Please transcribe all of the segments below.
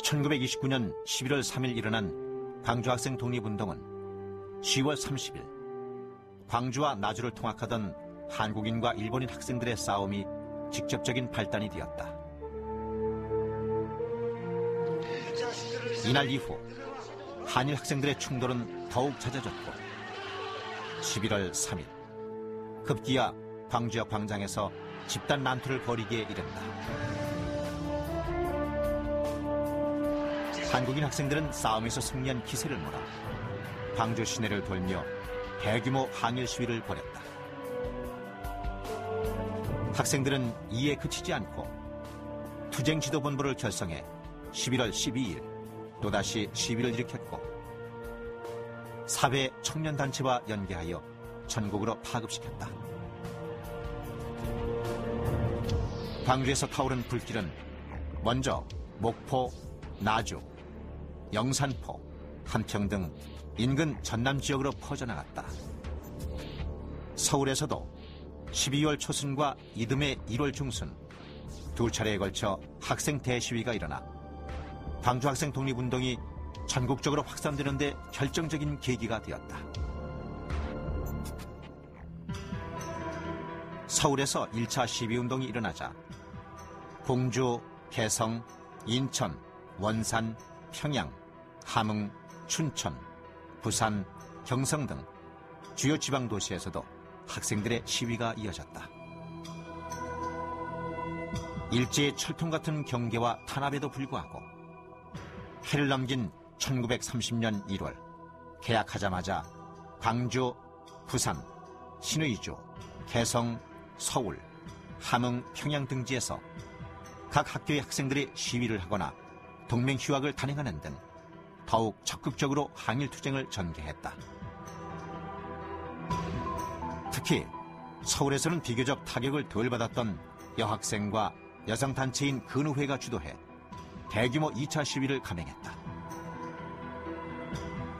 1929년 11월 3일 일어난 광주학생 독립운동은 10월 30일 광주와 나주를 통학하던 한국인과 일본인 학생들의 싸움이 직접적인 발단이 되었다. 이날 이후 한일 학생들의 충돌은 더욱 잦아졌고 11월 3일 급기야 광주역 광장에서 집단 난투를 벌이기에 이른다. 한국인 학생들은 싸움에서 승리한 기세를 몰아 광주 시내를 돌며 대규모 항일 시위를 벌였다. 학생들은 이에 그치지 않고 투쟁지도본부를 결성해 11월 12일 또다시 시위를 일으켰고 사회 청년단체와 연계하여 전국으로 파급시켰다. 광주에서 타오른 불길은 먼저 목포, 나주, 영산포, 함평 등 인근 전남 지역으로 퍼져나갔다. 서울에서도 12월 초순과 이듬해 1월 중순 두 차례에 걸쳐 학생 대시위가 일어나 광주 학생 독립운동이 전국적으로 확산되는 데 결정적인 계기가 되었다. 서울에서 1차 시위운동이 일어나자 공주, 개성, 인천, 원산, 평양, 함흥, 춘천, 부산, 경성 등 주요 지방 도시에서도 학생들의 시위가 이어졌다. 일제의 철통 같은 경계와 탄압에도 불구하고 해를 넘긴 1930년 1월 개학하자마자 광주, 부산, 신의주, 개성, 서울, 함흥, 평양 등지에서 각 학교의 학생들이 시위를 하거나 동맹휴학을 단행하는 등 더욱 적극적으로 항일투쟁을 전개했다. 특히 서울에서는 비교적 타격을 덜 받았던 여학생과 여성단체인 근우회가 주도해 대규모 2차 시위를 감행했다.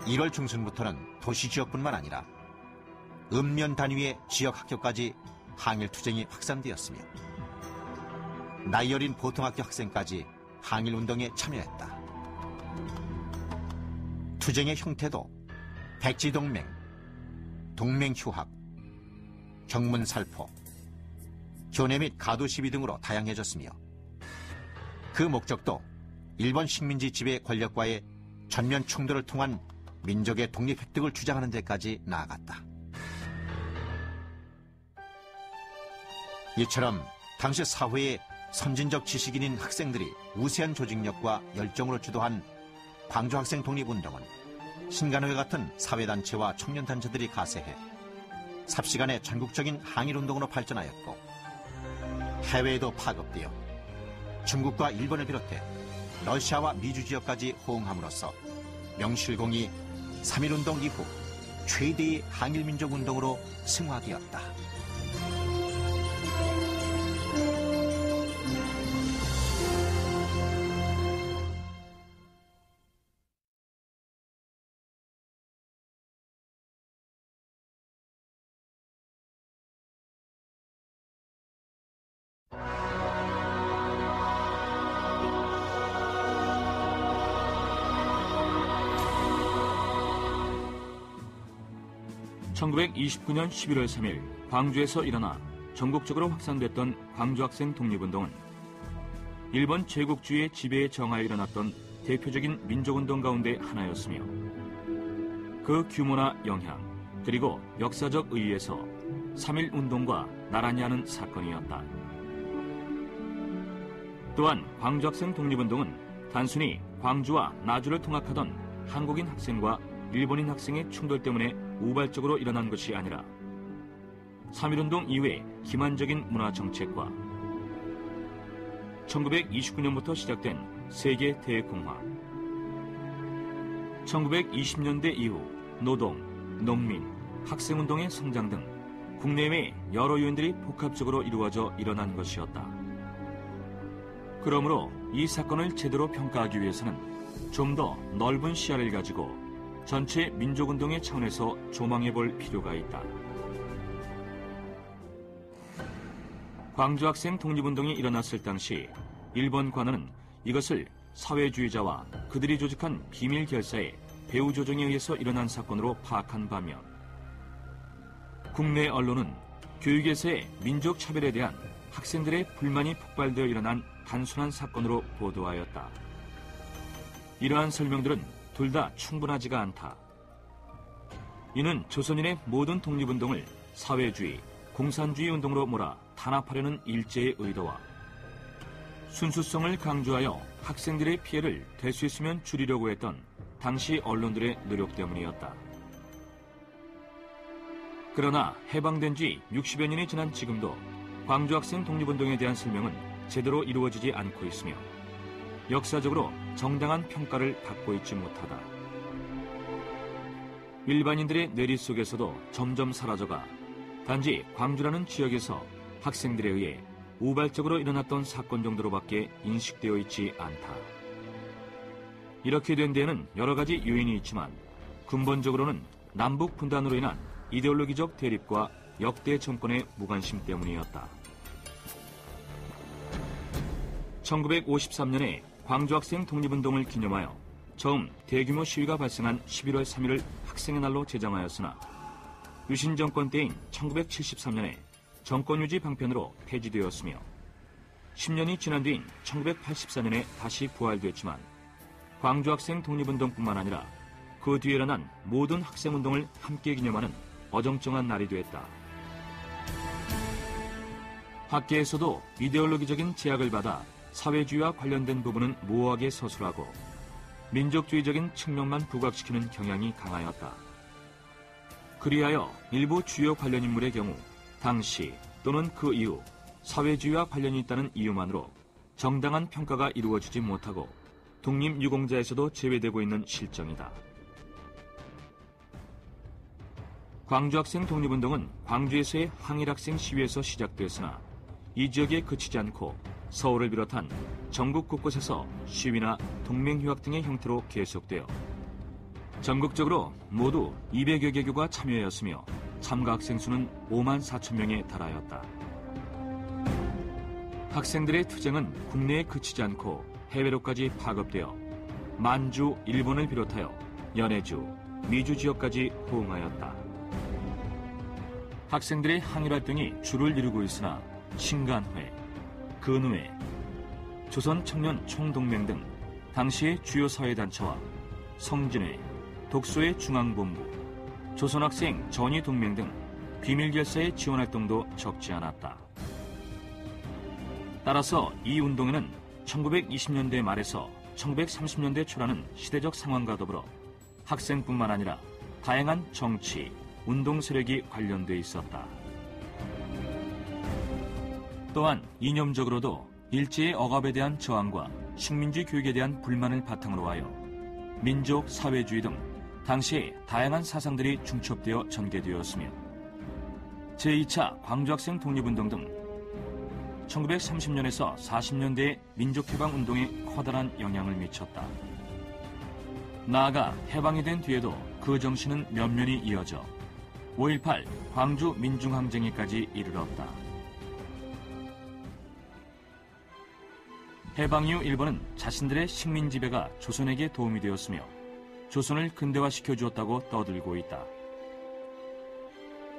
1월 중순부터는 도시 지역뿐만 아니라 읍면 단위의 지역 학교까지 항일투쟁이 확산되었으며 나이 어린 보통학교 학생까지 항일운동에 참여했다. 투쟁의 형태도 백지동맹, 동맹휴학, 경문살포, 교내 및 가두시비 등으로 다양해졌으며 그 목적도 일본 식민지 지배 권력과의 전면 충돌을 통한 민족의 독립 획득을 주장하는 데까지 나아갔다. 이처럼 당시 사회의 선진적 지식인인 학생들이 우세한 조직력과 열정으로 주도한 광주학생 독립운동은 신간회 같은 사회단체와 청년단체들이 가세해 삽시간에 전국적인 항일운동으로 발전하였고 해외에도 파급되어 중국과 일본을 비롯해 러시아와 미주 지역까지 호응함으로써 명실공히 3.1운동 이후 최대의 항일민족운동으로 승화되었다. (1929년 11월 3일) 광주에서 일어나 전국적으로 확산됐던 광주학생 독립운동은 일본 제국주의 지배에 저항하여 일어났던 대표적인 민족운동 가운데 하나였으며 그 규모나 영향 그리고 역사적 의의에서 3.1운동과 나란히 하는 사건이었다. 또한 광주학생 독립운동은 단순히 광주와 나주를 통학하던 한국인 학생과 일본인 학생의 충돌 때문에 우발적으로 일어난 것이 아니라 3.1운동 이후의 기만적인 문화 정책과 1929년부터 시작된 세계 대공황, 1920년대 이후 노동, 농민, 학생운동의 성장 등 국내외 여러 요인들이 복합적으로 이루어져 일어난 것이었다. 그러므로 이 사건을 제대로 평가하기 위해서는 좀 더 넓은 시야를 가지고 전체 민족운동의 차원에서 조망해 볼 필요가 있다. 광주학생 독립운동이 일어났을 당시 일본 관원은 이것을 사회주의자와 그들이 조직한 비밀 결사의 배후 조정에 의해서 일어난 사건으로 파악한 반면, 국내 언론은 교육에서의 민족 차별에 대한 학생들의 불만이 폭발되어 일어난 단순한 사건으로 보도하였다. 이러한 설명들은 둘 다 충분하지가 않다. 이는 조선인의 모든 독립운동을 사회주의, 공산주의 운동으로 몰아 탄압하려는 일제의 의도와 순수성을 강조하여 학생들의 피해를 될 수 있으면 줄이려고 했던 당시 언론들의 노력 때문이었다. 그러나 해방된 지 60여 년이 지난 지금도 광주학생 독립운동에 대한 설명은 제대로 이루어지지 않고 있으며 역사적으로 정당한 평가를 받고 있지 못하다. 일반인들의 뇌리 속에서도 점점 사라져가 단지 광주라는 지역에서 학생들에 의해 우발적으로 일어났던 사건 정도로밖에 인식되어 있지 않다. 이렇게 된 데에는 여러 가지 요인이 있지만 근본적으로는 남북 분단으로 인한 이데올로기적 대립과 역대 정권의 무관심 때문이었다. 1953년에 광주학생 독립운동을 기념하여 처음 대규모 시위가 발생한 11월 3일을 학생의 날로 제정하였으나 유신 정권 때인 1973년에 정권 유지 방편으로 폐지되었으며 10년이 지난 뒤인 1984년에 다시 부활됐지만 광주학생 독립운동뿐만 아니라 그 뒤에 일어난 모든 학생운동을 함께 기념하는 어정쩡한 날이 됐다. 학계에서도 이데올로기적인 제약을 받아 사회주의와 관련된 부분은 모호하게 서술하고 민족주의적인 측면만 부각시키는 경향이 강하였다. 그리하여 일부 주요 관련 인물의 경우 당시 또는 그 이후 사회주의와 관련이 있다는 이유만으로 정당한 평가가 이루어지지 못하고 독립유공자에서도 제외되고 있는 실정이다. 광주학생 독립운동은 광주에서의 항일학생 시위에서 시작됐으나 이 지역에 그치지 않고 서울을 비롯한 전국 곳곳에서 시위나 동맹휴학 등의 형태로 계속되어 전국적으로 모두 200여 개교가 참여하였으며 참가 학생 수는 5만 4천 명에 달하였다. 학생들의 투쟁은 국내에 그치지 않고 해외로까지 파급되어 만주, 일본을 비롯하여 연해주, 미주 지역까지 호응하였다. 학생들의 항일활동이 주를 이루고 있으나 신간회, 근회, 조선청년총동맹 등 당시의 주요 사회단체와 성진회, 독소의 중앙본부, 조선학생 전의동맹 등 비밀결사의 지원활동도 적지 않았다. 따라서 이 운동에는 1920년대 말에서 1930년대 초라는 시대적 상황과 더불어 학생뿐만 아니라 다양한 정치, 운동 세력이 관련돼 있었다. 또한 이념적으로도 일제의 억압에 대한 저항과 식민지 교육에 대한 불만을 바탕으로 하여 민족, 사회주의 등 당시의 다양한 사상들이 중첩되어 전개되었으며 제2차 광주학생 독립운동 등 1930년에서 40년대의 민족해방운동에 커다란 영향을 미쳤다. 나아가 해방이 된 뒤에도 그 정신은 면면이 이어져 5.18 광주 민중항쟁에까지 이르렀다. 해방 이후 일본은 자신들의 식민 지배가 조선에게 도움이 되었으며 조선을 근대화시켜 주었다고 떠들고 있다.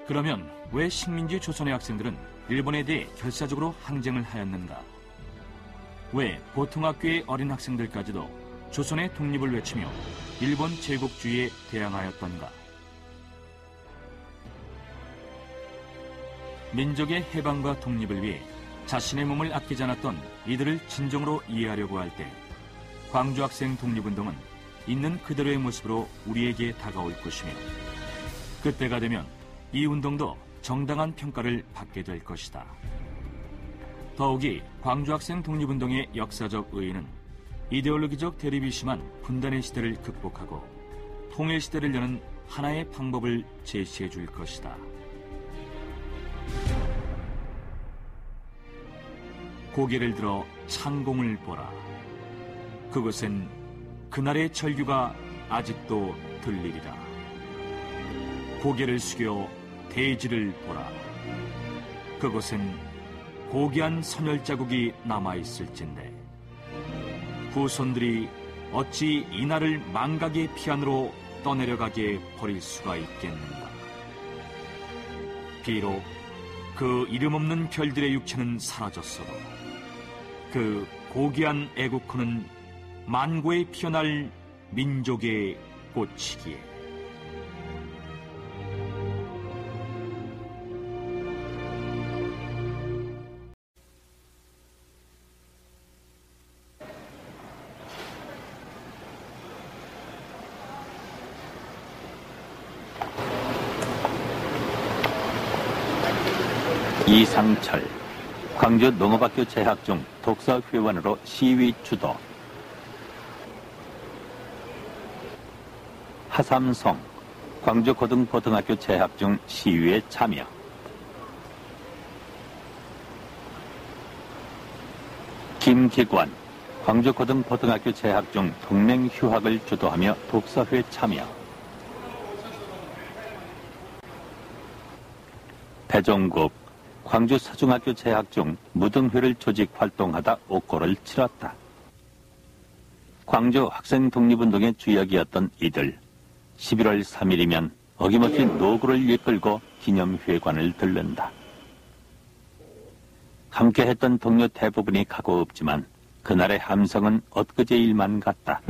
그러면 왜 식민지 조선의 학생들은 일본에 대해 결사적으로 항쟁을 하였는가? 왜 보통학교의 어린 학생들까지도 조선의 독립을 외치며 일본 제국주의에 대항하였던가? 민족의 해방과 독립을 위해 자신의 몸을 아끼지 않았던 이들을 진정으로 이해하려고 할 때 광주학생 독립운동은 있는 그대로의 모습으로 우리에게 다가올 것이며 그때가 되면 이 운동도 정당한 평가를 받게 될 것이다. 더욱이 광주학생 독립운동의 역사적 의의는 이데올로기적 대립이 심한 분단의 시대를 극복하고 통일 시대를 여는 하나의 방법을 제시해 줄 것이다. 고개를 들어 창공을 보라. 그곳엔 그날의 절규가 아직도 들리리라. 고개를 숙여 대지를 보라. 그곳엔 고귀한 선열 자국이 남아있을진데 후손들이 어찌 이날을 망각의 피안으로 떠내려가게 버릴 수가 있겠는가. 비록 그 이름 없는 별들의 육체는 사라졌어도 그 고귀한 애국호는 만고에 피어날 민족의 꽃이기에. 이상철, 광주 농업학교 재학 중 독서회원으로 시위 주도. 하삼송, 광주 고등고등학교 재학 중 시위에 참여. 김기관, 광주 고등고등학교 재학 중 동맹 휴학을 주도하며 독서회 참여. 배종국, 광주 서중학교 재학 중 무등회를 조직 활동하다 옥고를 치렀다. 광주 학생 독립운동의 주역이었던 이들, 11월 3일이면 어김없이 노구를 이끌고 기념회관을 들른다. 함께했던 동료 대부분이 가고 없지만 그날의 함성은 엊그제 일만 같다.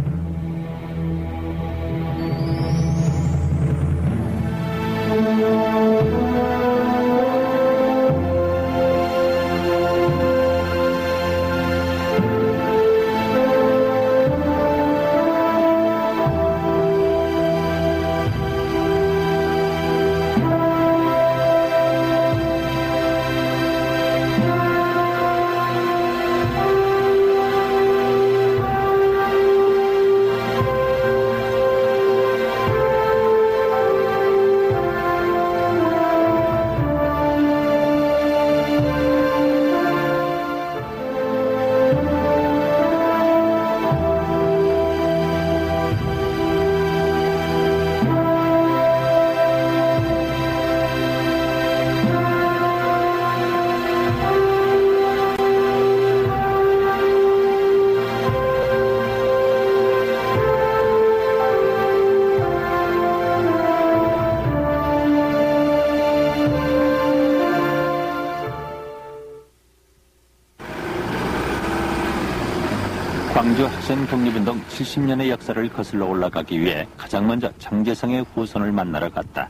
광주 학생 독립운동 70년의 역사를 거슬러 올라가기 위해 가장 먼저 장제성의 후손을 만나러 갔다.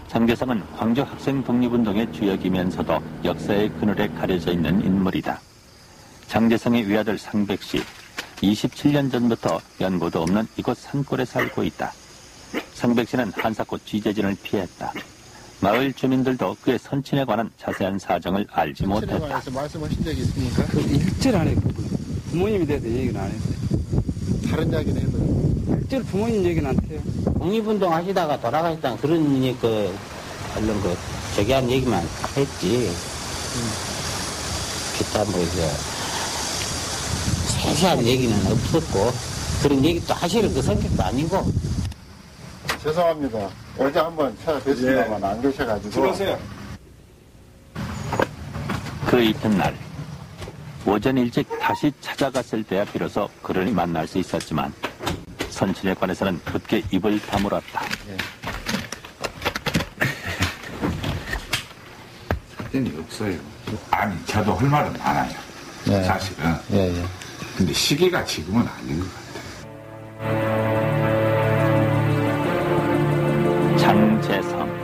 장제성은 광주 학생 독립운동의 주역이면서도 역사의 그늘에 가려져 있는 인물이다. 장제성의 외아들 상백씨, 27년 전부터 연고도 없는 이곳 산골에 살고 있다. 상백씨는 한사코 취재진을 피했다. 마을 주민들도 그의 선친에 관한 자세한 사정을 알지 못했다. 선친에 관해서 말씀하신 적이 있습니까? 그 일절 안 했고 부모님에 대해서 얘기는 안 했어요. 다른 이야기는 해도 일절 부모님 얘기는 안 해요. 독립운동 하시다가 돌아가셨다는 그런 얼른 저기 한 얘기만 했지. 기타 세세한 얘기는 없었고, 그런 얘기 또 하실 그 성격도 아니고. 죄송합니다. 어제 한번 찾아뵀습니다만 안 계셔가지고. 들어오세요. 그 이튿날 오전 일찍 다시 찾아갔을 때야 비로소 그를 만날 수 있었지만 선친에 관해서는 굳게 입을 다물었다. 사진이 없어요. 아니, 저도 할 말은 많아요. 네. 사실은. 예. 근데 시기가 지금은 아닌 것 같아요. 장제성.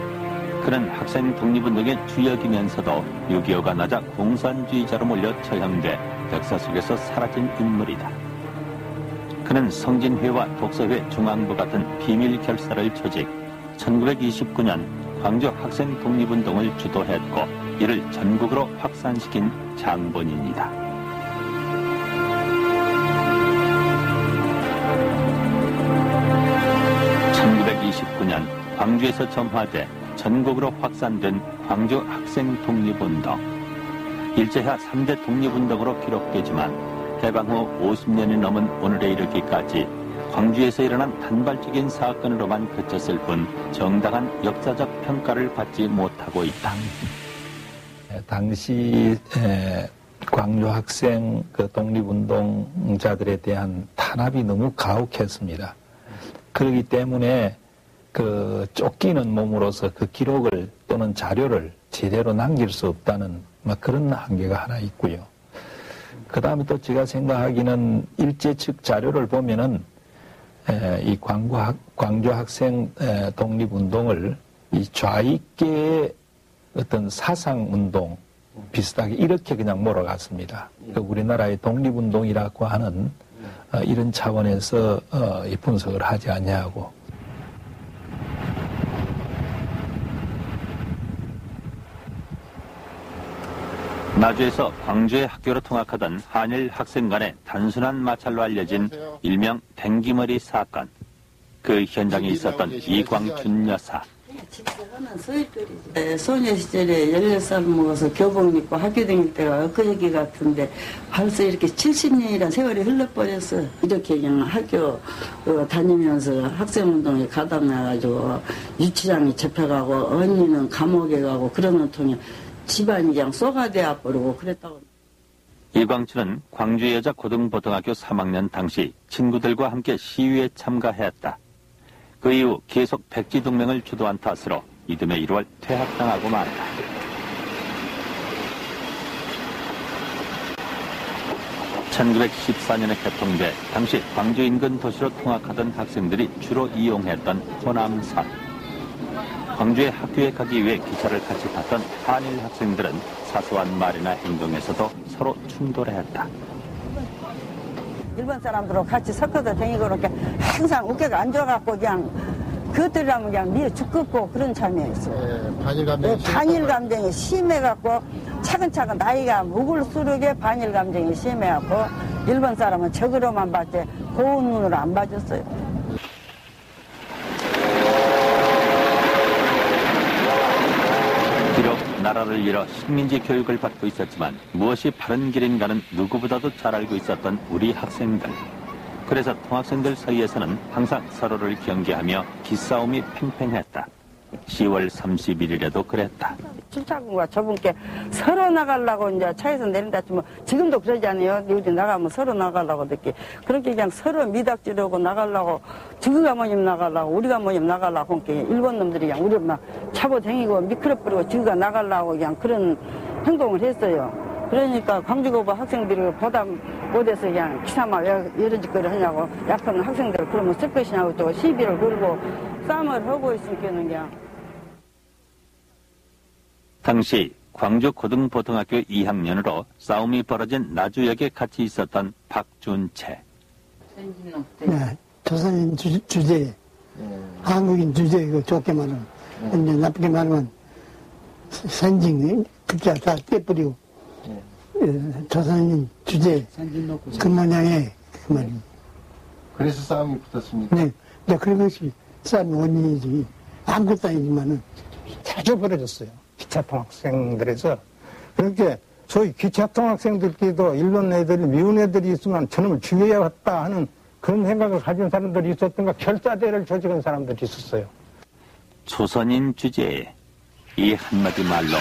그는 학생 독립운동의 주역이면서도 6.25가 나자 공산주의자로 몰려 처형돼 역사 속에서 사라진 인물이다. 그는 성진회와 독서회 중앙부 같은 비밀 결사를 조직, 1929년 광주 학생 독립운동을 주도했고 이를 전국으로 확산시킨 장본인이다. (1929년) 광주에서 점화돼 전국으로 확산된 광주 학생 독립운동. 일제하 3대 독립운동으로 기록되지만 해방 후 50년이 넘은 오늘에 이르기까지 광주에서 일어난 단발적인 사건으로만 그쳤을 뿐 정당한 역사적 평가를 받지 못하고 있다. 당시 광주 학생 독립운동자들에 대한 탄압이 너무 가혹했습니다. 그렇기 때문에 쫓기는 몸으로서 그 기록을 또는 자료를 제대로 남길 수 없다는 그런 한계가 하나 있고요. 그 다음에 또 제가 생각하기는 일제 측 자료를 보면은 이 광주 학생 독립운동을 이 좌익계의 어떤 사상운동 비슷하게 이렇게 그냥 몰아갔습니다. 우리나라의 독립운동이라고 하는 이런 차원에서 이 분석을 하지 않냐고. 나주에서 광주의 학교로 통학하던 한일 학생 간의 단순한 마찰로 알려진 일명 댕기머리 사건. 그 현장에 있었던 이광춘 여사. 소녀 시절에 16살 먹어서 교복 입고 학교 다닐 때가 엊그저께 같은데 벌써 이렇게 70년이란 세월이 흘러버렸어. 이렇게 그냥 학교 다니면서 학생운동에 가담해가지고 유치장에 잡혀가고 언니는 감옥에 가고 그러는 통에 집안이 그냥 쏘가대아 버리고 그랬다고. 이광춘은 광주여자고등보등학교 3학년 당시 친구들과 함께 시위에 참가했다. 그 이후 계속 백지동맹을 주도한 탓으로 이듬해 1월 퇴학당하고 말았다. (1914년에) 개통돼 당시 광주 인근 도시로 통학하던 학생들이 주로 이용했던 호남선. 광주의 학교에 가기 위해 기차를 같이 탔던 한일 학생들은 사소한 말이나 행동에서도 서로 충돌했다. 일본 사람들하고 같이 섞어서 다니고 그렇게 항상 어깨가 안 좋아갖고 그냥 그것들이라면 그냥 미어 죽겠고 그런 참이었어요. 반일 감정이 심해갖고 차근차근 나이가 무굴수룩에 반일 감정이 심해갖고 일본 사람은 적으로만 봤지 고운 눈으로 안 봐줬어요. 비록 나라를 잃어 식민지 교육을 받고 있었지만 무엇이 바른 길인가는 누구보다도 잘 알고 있었던 우리 학생들. 그래서 통학생들 사이에서는 항상 서로를 경계하며 기싸움이 팽팽했다. 10월 31일에도 그랬다. 출타군과 저분께 서로 나가려고 이제 차에서 내린다 치면 지금도 그러지 않아요? 우리 나가면 서로 나가려고 듣기. 그렇게 그냥 서로 미닥지르고 나가려고 저기가 뭐님 나가려고 우리가 뭐님 나가려고 그러니까 일본 놈들이 그냥 우리 막 잡아다니고 미끄러버리고 저기가 나가려고 그냥 그런 행동을 했어요. 그러니까 광주고보 학생들이 보다 못해서 그냥 기사마 왜 이런 짓거리 하냐고 약한 학생들 그러면 쓸 것이냐고 또 시비를 걸고 싸움을 하고 있으니까 그냥. 당시 광주 고등보등학교 2학년으로 싸움이 벌어진 나주역에 같이 있었던 박준채. 네, 조선인 주제, 한국인 주제 그 좋게 말하면, 이제 나쁘게 말하면 선진 글자 다 떼버리고 조선인 주제 그 모양의 그 말입니다. 그래서 싸움이 붙었습니까? 네, 그것이 싸움 원인이지 아무것도 아니지만은 자주 벌어졌어요. 기차통학생들에서. 그렇게 소위 기차통학생들끼리도 일본 애들이 미운 애들이 있으면 저놈을 죽여야겠다 하는 그런 생각을 가진 사람들이 있었던가 결사대를 조직한 사람들이 있었어요. 조선인 주제에 이 한마디 말로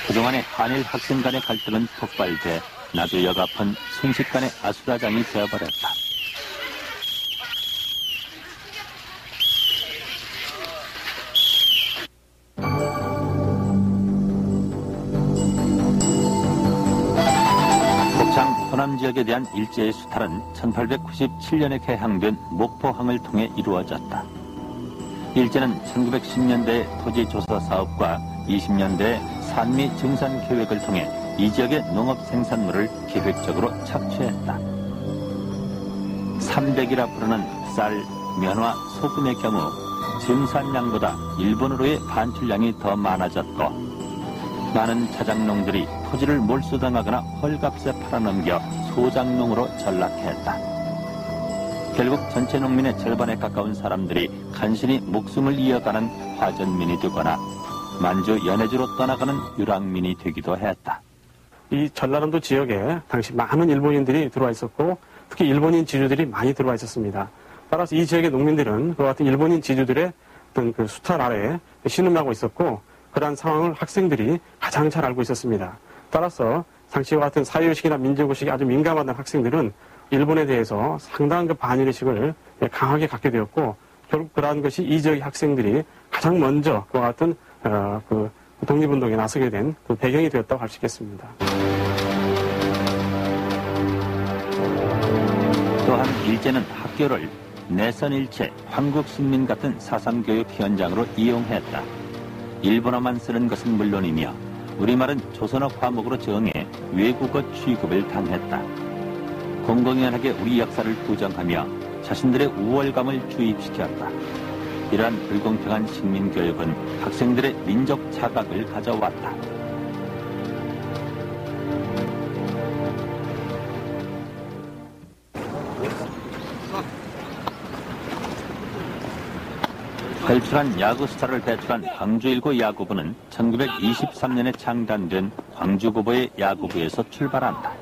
그동안의 한일 학생 간의 갈등은 폭발돼 나주역 앞은 순식간에 아수라장이 되어버렸다. 호남 지역에 대한 일제의 수탈은 1897년에 개항된 목포항을 통해 이루어졌다. 일제는 1910년대 토지 조사 사업과 20년대 산미 증산 계획을 통해 이 지역의 농업 생산물을 계획적으로 착취했다. 300이라 부르는 쌀, 면화, 소금의 경우 증산량보다 일본으로의 반출량이 더 많아졌고 많은 자작농들이 토지를 몰수당하거나 헐값에 팔아넘겨 소작농으로 전락했다. 결국 전체 농민의 절반에 가까운 사람들이 간신히 목숨을 이어가는 화전민이 되거나 만주 연해주로 떠나가는 유랑민이 되기도 했다. 이 전라남도 지역에 당시 많은 일본인들이 들어와 있었고 특히 일본인 지주들이 많이 들어와 있었습니다. 따라서 이 지역의 농민들은 그와 같은 일본인 지주들의 어떤 그 수탈 아래에 신음하고 있었고 그러한 상황을 학생들이 가장 잘 알고 있었습니다. 따라서 당시와 같은 사회의식이나 민족의식이 아주 민감하던 학생들은 일본에 대해서 상당한 그 반일의식을 강하게 갖게 되었고, 결국 그러한 것이 이 지역의 학생들이 가장 먼저 그와 같은 그 독립운동에 나서게 된 그 배경이 되었다고 할 수 있겠습니다. 또한 일제는 학교를 내선일체, 한국식민 같은 사상교육 현장으로 이용했다. 일본어만 쓰는 것은 물론이며 우리말은 조선어 과목으로 정해 외국어 취급을 당했다. 공공연하게 우리 역사를 부정하며 자신들의 우월감을 주입시켰다. 이러한 불공평한 식민교육은 학생들의 민족 자각을 가져왔다. 펼출한 야구 스타를 배출한 광주1고 야구부는 1923년에 창단된 광주고보의 야구부에서 출발한다.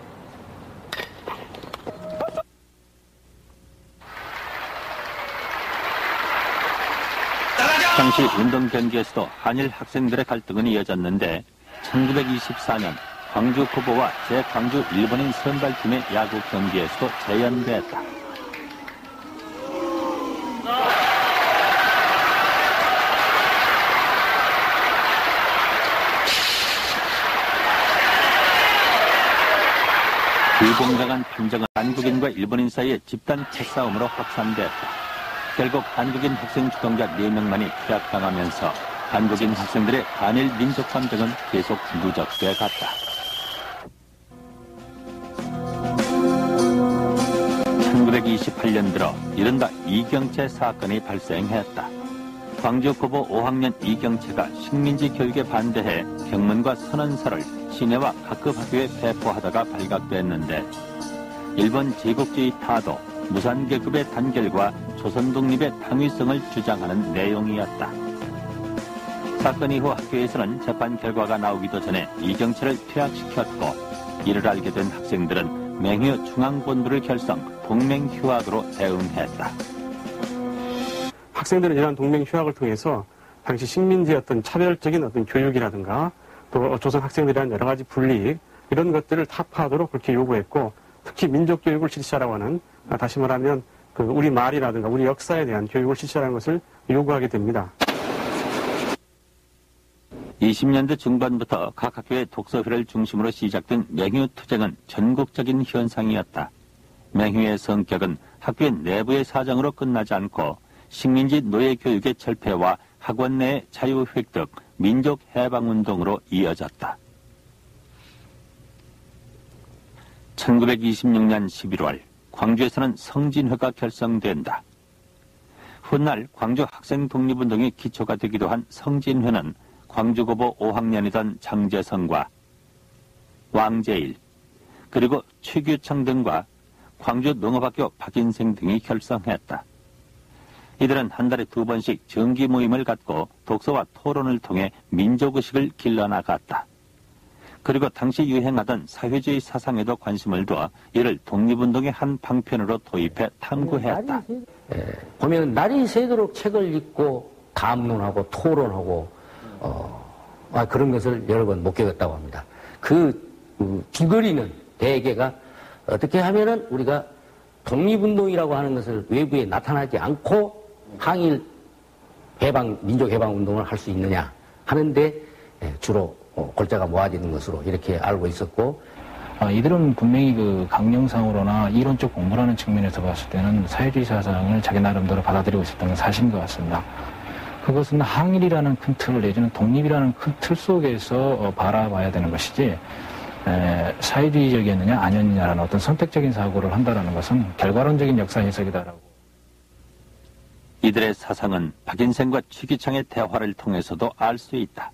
당시 운동 경기에서도 한일 학생들의 갈등은 이어졌는데 1924년 광주고보와 제광주 일본인 선발팀의 야구 경기에서도 재연됐다. 불공정한 판정은 한국인과 일본인 사이의 집단 패싸움으로 확산됐다. 결국 한국인 학생 주동자 4명만이 퇴학당하면서 한국인 학생들의 반일 민족 감정은 계속 누적돼 갔다. 1928년 들어 이른바 이경채 사건이 발생했다. 광주고보 5학년 이경채가 식민지 교육에 반대해 경문과 선언서를 시내와 각급 학교에 배포하다가 발각됐는데 일본 제국주의 타도, 무산계급의 단결과 조선 독립의 당위성을 주장하는 내용이었다. 사건 이후 학교에서는 재판 결과가 나오기도 전에 이경채를 퇴학시켰고 이를 알게 된 학생들은 맹휴 중앙본부를 결성, 동맹휴학으로 대응했다. 학생들은 이러한 동맹휴학을 통해서 당시 식민지의 어떤 차별적인 어떤 교육이라든가 또 조선 학생들에 대한 여러 가지 불이익 이런 것들을 타파하도록 그렇게 요구했고, 특히 민족교육을 실시하라고 하는, 다시 말하면 그 우리 말이라든가 우리 역사에 대한 교육을 실시하라는 것을 요구하게 됩니다. 20년대 중반부터 각 학교의 독서회를 중심으로 시작된 맹휴 투쟁은 전국적인 현상이었다. 맹휴의 성격은 학교의 내부의 사정으로 끝나지 않고 식민지 노예 교육의 철폐와 학원 내의 자유 획득, 민족 해방운동으로 이어졌다. 1926년 11월 광주에서는 성진회가 결성된다. 훗날 광주 학생 독립운동의 기초가 되기도 한 성진회는 광주고보 5학년이던 장재성과 왕제일, 그리고 최규창 등과 광주 농업학교 박인생 등이 결성했다. 이들은 한 달에 2번씩 정기 모임을 갖고 독서와 토론을 통해 민족의식을 길러나갔다. 그리고 당시 유행하던 사회주의 사상에도 관심을 두어 이를 독립운동의 한 방편으로 도입해 탐구했다. 보면 날이 새도록 책을 읽고 담론하고 토론하고 그런 것을 여러 번 목격했다고 합니다. 그 줄거리는 대개가 어떻게 하면은 우리가 독립운동이라고 하는 것을 외부에 나타나지 않고 항일 해방, 민족 해방 운동을 할 수 있느냐 하는데 주로 골자가 모아지는 것으로 이렇게 알고 있었고, 이들은 분명히 그 강령상으로나 이론적 공부라는 측면에서 봤을 때는 사회주의 사상을 자기 나름대로 받아들이고 있었던 건 사실인 것 같습니다. 그것은 항일이라는 큰 틀을 내지는 독립이라는 큰 틀 속에서 바라봐야 되는 것이지, 사회주의적이었느냐 아니었느냐라는 어떤 선택적인 사고를 한다는 것은 결과론적인 역사 해석이다라고. 이들의 사상은 박인생과 최규창의 대화를 통해서도 알 수 있다.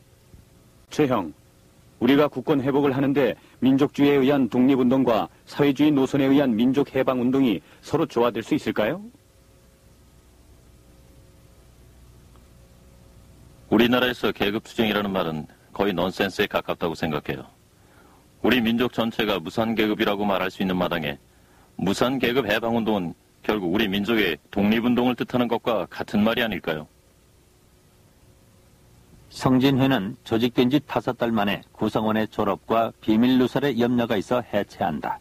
최형, 우리가 국권 회복을 하는데 민족주의에 의한 독립운동과 사회주의 노선에 의한 민족 해방운동이 서로 조화될 수 있을까요? 우리나라에서 계급투쟁이라는 말은 거의 넌센스에 가깝다고 생각해요. 우리 민족 전체가 무산계급이라고 말할 수 있는 마당에 무산계급 해방운동은 결국 우리 민족의 독립운동을 뜻하는 것과 같은 말이 아닐까요? 성진회는 조직된 지 5달 만에 구성원의 졸업과 비밀 누설의 염려가 있어 해체한다.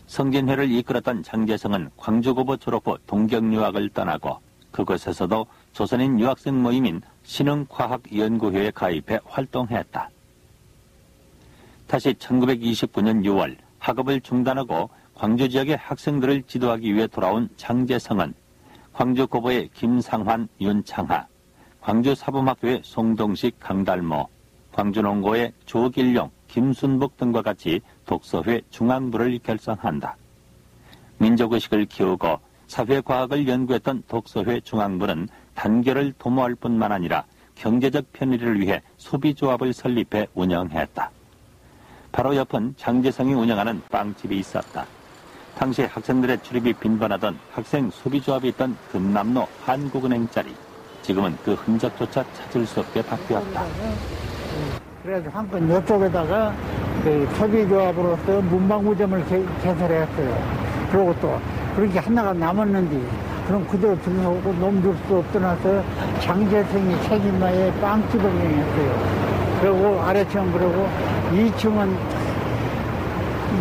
성진회를 이끌었던 장제성은 광주고보 졸업 후 동경유학을 떠나고 그곳에서도 조선인 유학생 모임인 신흥과학연구회에 가입해 활동했다. 다시 1929년 6월 학업을 중단하고 광주 지역의 학생들을 지도하기 위해 돌아온 장제성은 광주고보의 김상환, 윤창하, 광주사범학교의 송동식, 강달모, 광주농고의 조길용, 김순복 등과 같이 독서회 중앙부를 결성한다. 민족의식을 키우고 사회과학을 연구했던 독서회 중앙부는 단결을 도모할 뿐만 아니라 경제적 편의를 위해 소비조합을 설립해 운영했다. 바로 옆은 장제성이 운영하는 빵집이 있었다. 당시 학생들의 출입이 빈번하던 학생 소비조합이 있던 금남로 한국은행 자리. 지금은 그 흔적조차 찾을 수 없게 바뀌었다. 그래서 한건 이쪽에다가 그 소비조합으로서 문방구점을 개설했어요. 그리고 또 그렇게 하나가 남았는데 그럼 그대로 들어오고 놈줄 수 없더나서 장제성이 책임하에 빵집을 운영했어요. 그리고 아래층은 그러고 2층은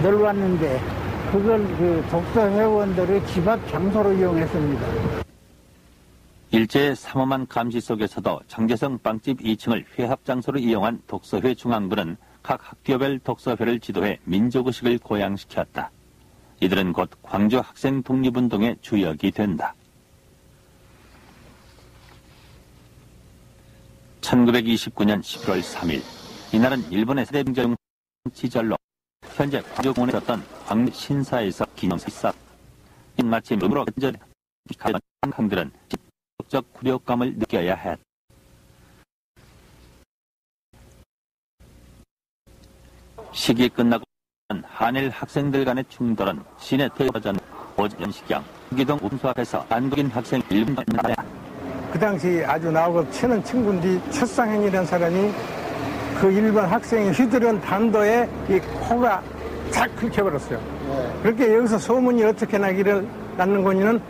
넓었는데 그걸 그 독서 회원들의 집 앞 장소로 이용했습니다. 일제의 삼엄한 감시 속에서도 장제성 빵집 2층을 회합 장소로 이용한 독서회 중앙부는 각 학교별 독서회를 지도해 민족의식을 고양시켰다. 이들은 곧 광주 학생 독립운동의 주역이 된다. 1929년 11월 3일, 이날은 일본의 세대병정 시절로 현재 광주공원에 있었던 광주 신사에서 기념사가 있었다. 마침 음으로 전전에 가던 한강들은 적 굴욕감을 느껴야 했다. 시기 끝나고 한일 학생들 간의 충돌은 시내 터전 오전시경 기동 운수 앞에서 한국인 학생 1분 만에 그 당시 아주 나하고 친한 친구인데 최상현이라는 사람이 그 일본 학생이 휘두른 단도에 이 코가 쫙 긁혀버렸어요. 그렇게 여기서 소문이 어떻게 나기를 낳는 거니는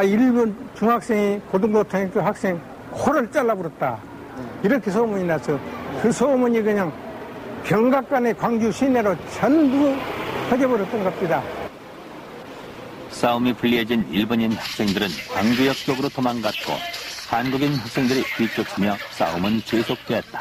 일본 중학생이 고등고등학교 학생 코를 잘라버렸다. 이렇게 소문이 나서 그 소문이 그냥 경각간의 광주 시내로 전부 퍼져버렸던 겁니다. 싸움이 불리해진 일본인 학생들은 광주역 쪽으로 도망갔고 한국인 학생들이 뒤쫓으며 싸움은 계속됐다.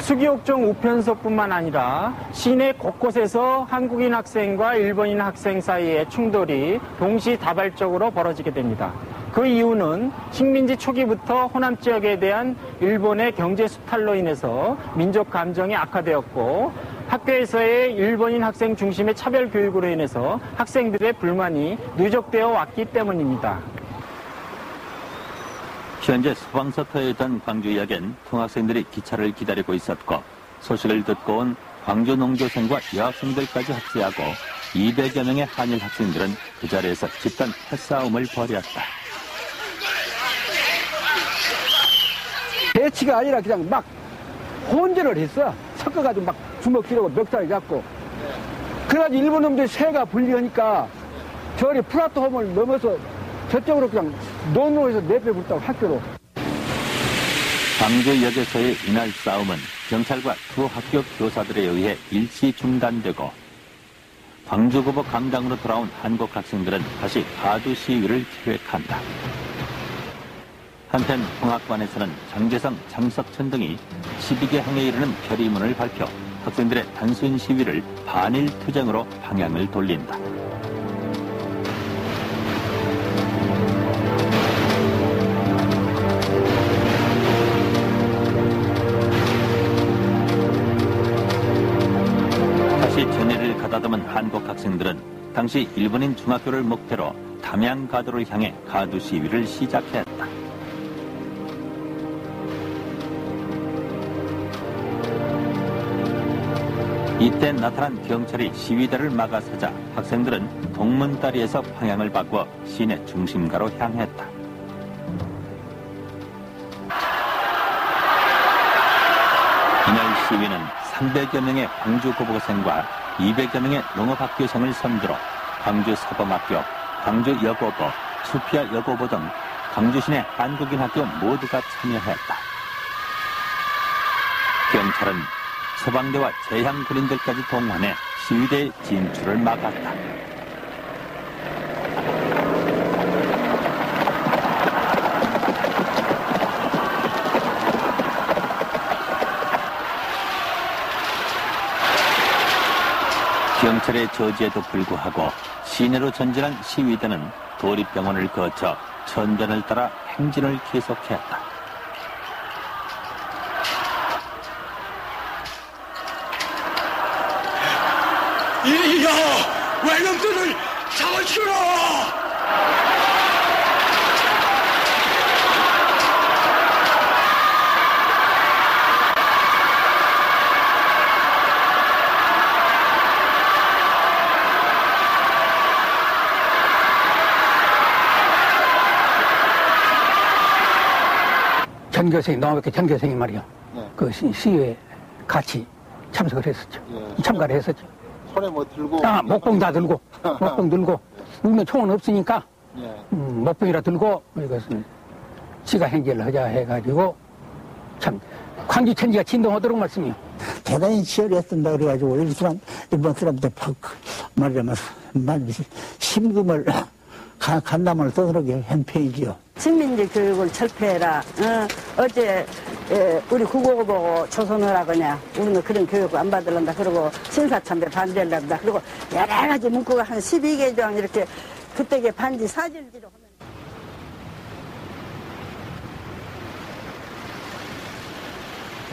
수기옥정 우편소뿐만 아니라 시내 곳곳에서 한국인 학생과 일본인 학생 사이의 충돌이 동시다발적으로 벌어지게 됩니다. 그 이유는 식민지 초기부터 호남 지역에 대한 일본의 경제 수탈로 인해서 민족 감정이 악화되었고 학교에서의 일본인 학생 중심의 차별 교육으로 인해서 학생들의 불만이 누적되어 왔기 때문입니다. 현재 소방서 터에 있던 광주역엔 통학생들이 기차를 기다리고 있었고 소식을 듣고 온 광주 농교생과 여학생들까지 합세하고 200여 명의 한일 학생들은 그 자리에서 집단 패싸움을 벌였다. 배치가 아니라 그냥 막 혼전을 했어. 섞어가지고 막 주먹 쥐고 멱살 잡고. 그래가지고 일본 놈들이 새가 불리하니까 저리 플랫폼을 넘어서 저쪽으로 그냥 논로에서 내빼붙다고 학교로. 광주역에서의 이날 싸움은 경찰과 두 학교 교사들에 의해 일시 중단되고 광주고보 강당으로 돌아온 한국 학생들은 다시 가두 시위를 계획한다. 한편 통학관에서는 장제성, 장석천 등이 12개 항에 이르는 결의문을 발표 학생들의 단순 시위를 반일 투쟁으로 방향을 돌린다. 전의를 가다듬은 한국 학생들은 당시 일본인 중학교를 목표로 담양가도를 향해 가두 시위를 시작했다. 이때 나타난 경찰이 시위대를 막아서자 학생들은 동문다리에서 방향을 바꿔 시내 중심가로 향했다. 이날 시위는 300여 명의 광주 고고생과 200여 명의 농업학교생을 선두로 광주 사범학교, 광주 여고보, 수피아 여고보 등 광주 시내 한국인 학교 모두가 참여했다. 경찰은 서방대와 재향 군인들까지 동원해 시위대의 진출을 막았다. 경찰의 저지에도 불구하고 시내로 전진한 시위대는 도립병원을 거쳐 천전을 따라 행진을 계속했다. 이리야! 외놈들을 잡아주라! 전교생, 농업학교 전교생이 말이요. 네. 그 시위에 같이 참석을 했었죠. 네. 참가를 했었죠. 손에 뭐 들고. 목봉 다 들고, 목봉 들고. 우리는 총은 없으니까, 목봉이라 들고, 이것은 지가 행제를 하자 해가지고, 참, 광주 천지가 진동하도록 말씀이요. 대단히 치열했던다 그래가지고, 일본 사람들 말하자면, 심금을, 간담을 떠들게 한 편이지요. 식민지 교육을 철폐해라. 어제 우리 국어 보고 조선을 하거냐. 우리는 그런 교육을 안 받으란다. 그리고 신사참배 반대를 한다. 그리고 여러 가지 문구가 한 12개 정 이렇게 그때게 반지 사질지로 하면.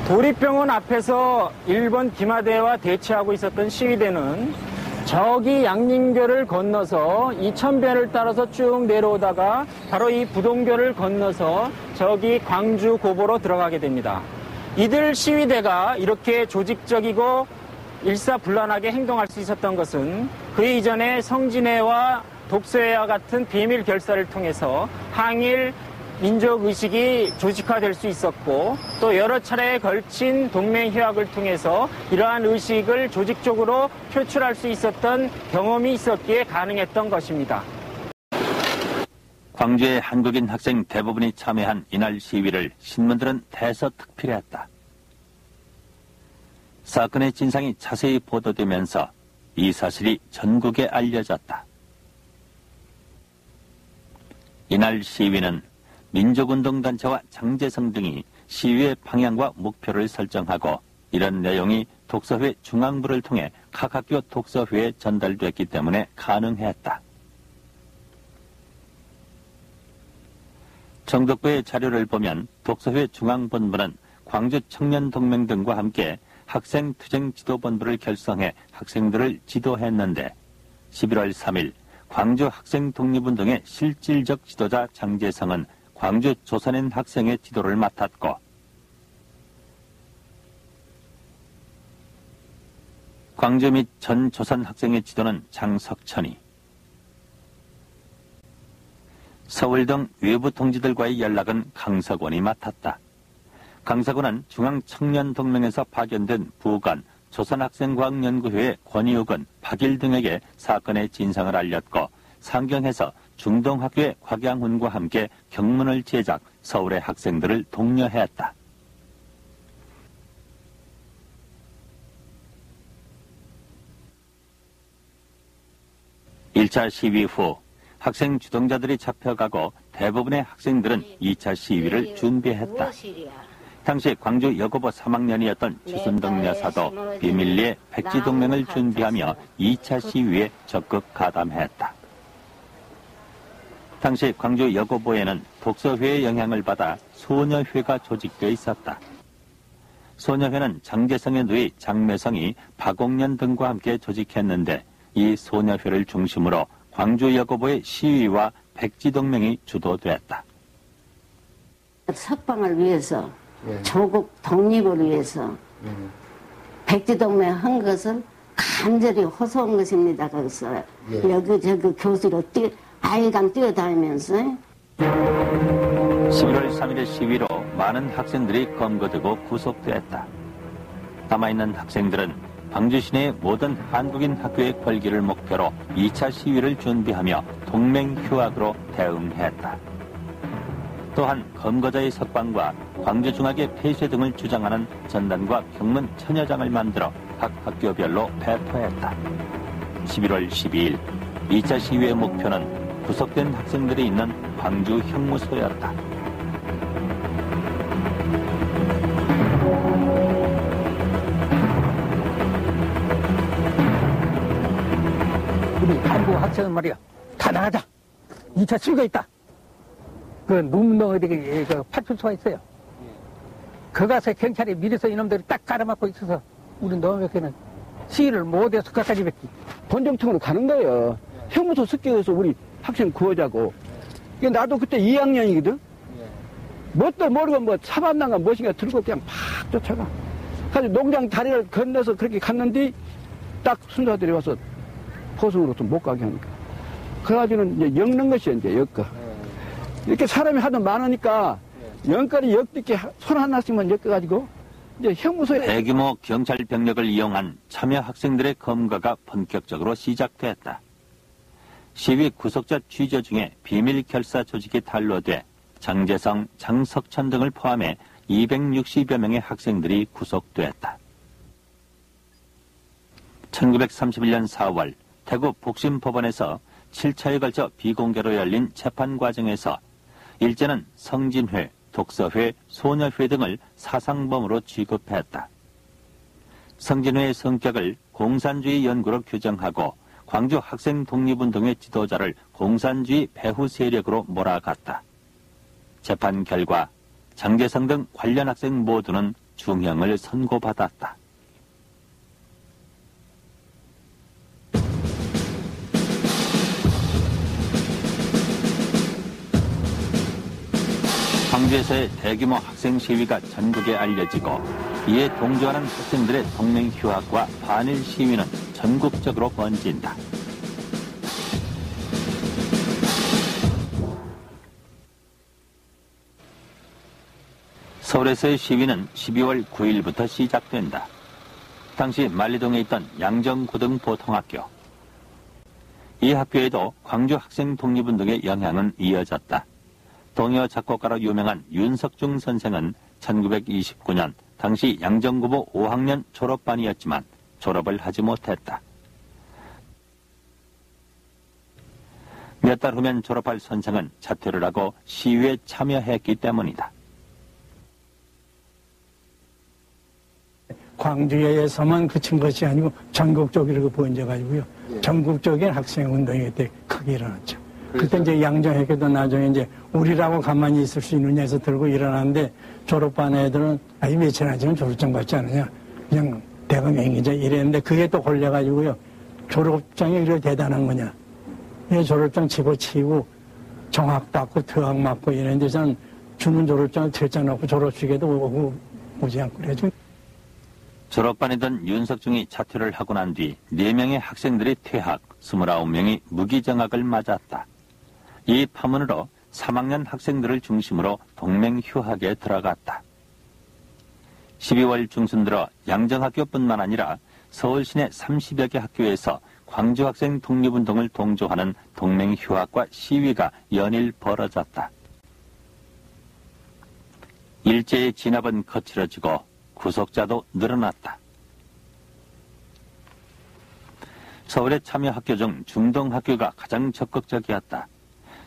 도립병원 앞에서 일본 기마대와 대치하고 있었던 시위대는 저기 양림교를 건너서 이천변을 따라서 쭉 내려오다가 바로 이 부동교를 건너서 저기 광주 고보로 들어가게 됩니다. 이들 시위대가 이렇게 조직적이고 일사불란하게 행동할 수 있었던 것은 그 이전에 성진회와 독서회와 같은 비밀 결사를 통해서 항일 민족의식이 조직화될 수 있었고 또 여러 차례에 걸친 동맹협약을 통해서 이러한 의식을 조직적으로 표출할 수 있었던 경험이 있었기에 가능했던 것입니다. 광주의 한국인 학생 대부분이 참여한 이날 시위를 신문들은 대서특필했다. 사건의 진상이 자세히 보도되면서 이 사실이 전국에 알려졌다. 이날 시위는 민족운동단체와 장제성 등이 시위의 방향과 목표를 설정하고 이런 내용이 독서회 중앙부를 통해 각 학교 독서회에 전달됐기 때문에 가능했다. 정독부의 자료를 보면 독서회 중앙본부는 광주 청년동맹 등과 함께 학생투쟁지도본부를 결성해 학생들을 지도했는데 11월 3일 광주 학생독립운동의 실질적 지도자 장제성은 광주 조선인 학생의 지도를 맡았고 광주 및 전 조선 학생의 지도는 장석천이 서울 등 외부 동지들과의 연락은 강석원이 맡았다. 강석원은 중앙청년동맹에서 파견된 부관, 조선학생과학연구회의 권희욱은 박일 등에게 사건의 진상을 알렸고 상경에서 중동학교의 곽양훈과 함께 경문을 제작, 서울의 학생들을 독려했다. (1차) 시위 후 학생 주동자들이 잡혀가고 대부분의 학생들은 2차 시위를 준비했다. 당시 광주 여고보 3학년이었던 최순덕 여사도 비밀리에 백지동맹을 준비하며 2차 시위에 적극 가담했다. 당시 광주 여고보에는 독서회의 영향을 받아 소녀회가 조직되어 있었다. 소녀회는 장제성의 누이 장매성이 박옥년 등과 함께 조직했는데 이 소녀회를 중심으로 광주 여고보의 시위와 백지동맹이 주도됐다. 석방을 위해서, 조국 독립을 위해서 백지동맹 한 것을 간절히 호소한 것입니다. 그래서 여기저기 교수로 아이간 뛰어다니면서 11월 3일의 시위로 많은 학생들이 검거되고 구속되었다. 남아있는 학생들은 광주 시내의 모든 한국인 학교의 벌기를 목표로 2차 시위를 준비하며 동맹휴학으로 대응했다. 또한 검거자의 석방과 광주중학의 폐쇄 등을 주장하는 전단과 경문 천여장을 만들어 각 학교별로 배포했다. 11월 12일 2차 시위의 목표는 구속된 학생들이 있는 광주 형무소였다. 우리 한국 학생은 말이야, 다 나가자. 2차 시위가 있다. 그 눈동에 그 파출소가 있어요. 그 가서 경찰이 미리서 이놈들이 딱 깔아막고 있어서 우리 너몇개는 시위를 못해서 끝까지 뵙기. 본정청으로 가는 거예요. 형무소 습격해서 우리 학생 구하자고. 나도 그때 2학년이거든. 뭣도 모르고 뭐 사반난가 무엇인가 들고 그냥 팍 쫓아가. 그래서 농장 다리를 건너서 그렇게 갔는데 딱 순사들이 와서 포승으로서 못 가게 하니까. 그래가지고는 이제 엮는 것이 이제 엮어. 이렇게 사람이 하도 많으니까 영까지 엮듣게 손 하나씩만 엮어가지고 이제 형무소에. 대규모 경찰 병력을 이용한 참여 학생들의 검거가 본격적으로 시작됐다. 시위 구속자 취조 중에 비밀 결사 조직이 탄로돼 장재성, 장석천 등을 포함해 260여 명의 학생들이 구속됐다. 1931년 4월 대구 복심법원에서 7차에 걸쳐 비공개로 열린 재판 과정에서 일제는 성진회, 독서회, 소녀회 등을 사상범으로 취급했다. 성진회의 성격을 공산주의 연구로 규정하고 광주 학생 독립운동의 지도자를 공산주의 배후 세력으로 몰아갔다. 재판 결과 장재성 등 관련 학생 모두는 중형을 선고받았다. 광주에서의 대규모 학생 시위가 전국에 알려지고 이에 동조하는 학생들의 동맹휴학과 반일 시위는 전국적으로 번진다. 서울에서의 시위는 12월 9일부터 시작된다. 당시 만리동에 있던 양정고등보통학교. 이 학교에도 광주 학생 독립운동의 영향은 이어졌다. 동요 작곡가로 유명한 윤석중 선생은 1929년 당시 양정고보 5학년 졸업반이었지만 졸업을 하지 못했다. 몇 달 후면 졸업할 선생은 자퇴를 하고 시위에 참여했기 때문이다. 광주에서만 그친 것이 아니고 전국적으로 번져가지고요. 전국적인 학생운동이 그때 크게 일어났죠. 그때 이제 양정학교도 나중에 이제 우리라고 가만히 있을 수 있느냐 해서 들고 일어났는데 졸업반 애들은 아니 며칠 안 지면 졸업장 받지 않느냐. 그냥 대강행이죠. 이랬는데 그게 또 걸려가지고요. 졸업장이 이렇게 대단한 거냐. 졸업장 집어치우고 정학 닦고 더학 맞고 이런 데서는 주는 졸업장을 퇴짜놓고 졸업식에도 오지 않고 그래죠. 졸업반이던 윤석중이 자퇴를 하고 난 뒤 4명의 학생들이 퇴학, 29명이 무기정학을 맞았다. 이 파문으로 3학년 학생들을 중심으로 동맹휴학에 들어갔다. 12월 중순 들어 양정학교뿐만 아니라 서울 시내 30여 개 학교에서 광주 학생 독립운동을 동조하는 동맹휴학과 시위가 연일 벌어졌다. 일제의 진압은 거칠어지고 구속자도 늘어났다. 서울의 참여학교 중 중동학교가 가장 적극적이었다.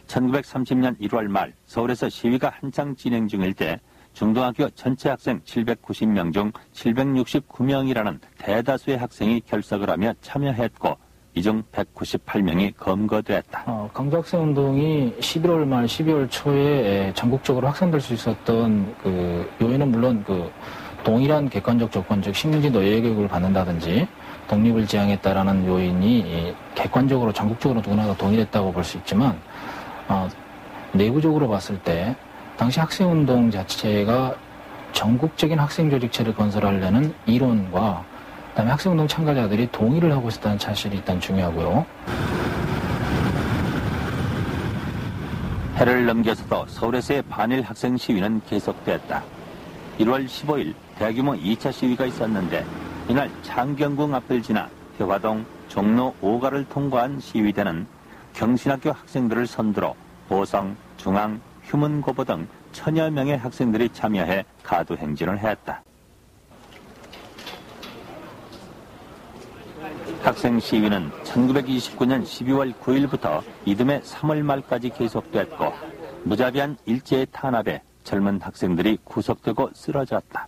1930년 1월 말 서울에서 시위가 한창 진행 중일 때 중동학교 전체 학생 790명 중 769명이라는 대다수의 학생이 결석을 하며 참여했고 이 중 198명이 검거됐다. 광주학생운동이 11월 말 12월 초에 전국적으로 확산될 수 있었던 그 요인은 물론 그 동일한 객관적 조건적 식민지 노예 교육을 받는다든지 독립을 지향했다라는 요인이 객관적으로 전국적으로 누구나 다 동일했다고 볼 수 있지만 내부적으로 봤을 때 당시 학생운동 자체가 전국적인 학생 조직체를 건설하려는 이론과 그다음에 학생운동 참가자들이 동의를 하고 있었다는 사실이 일단 중요하고요. 해를 넘겨서도 서울에서의 반일 학생 시위는 계속됐다. 1월 15일 대규모 2차 시위가 있었는데 이날 창경궁 앞을 지나 효화동, 종로 5가를 통과한 시위대는 경신학교 학생들을 선두로 보성, 중앙, 휴문고보 등 1000여 명의 학생들이 참여해 가두행진을 했다. 학생 시위는 1929년 12월 9일부터 이듬해 3월 말까지 계속됐고 무자비한 일제의 탄압에 젊은 학생들이 구속되고 쓰러졌다.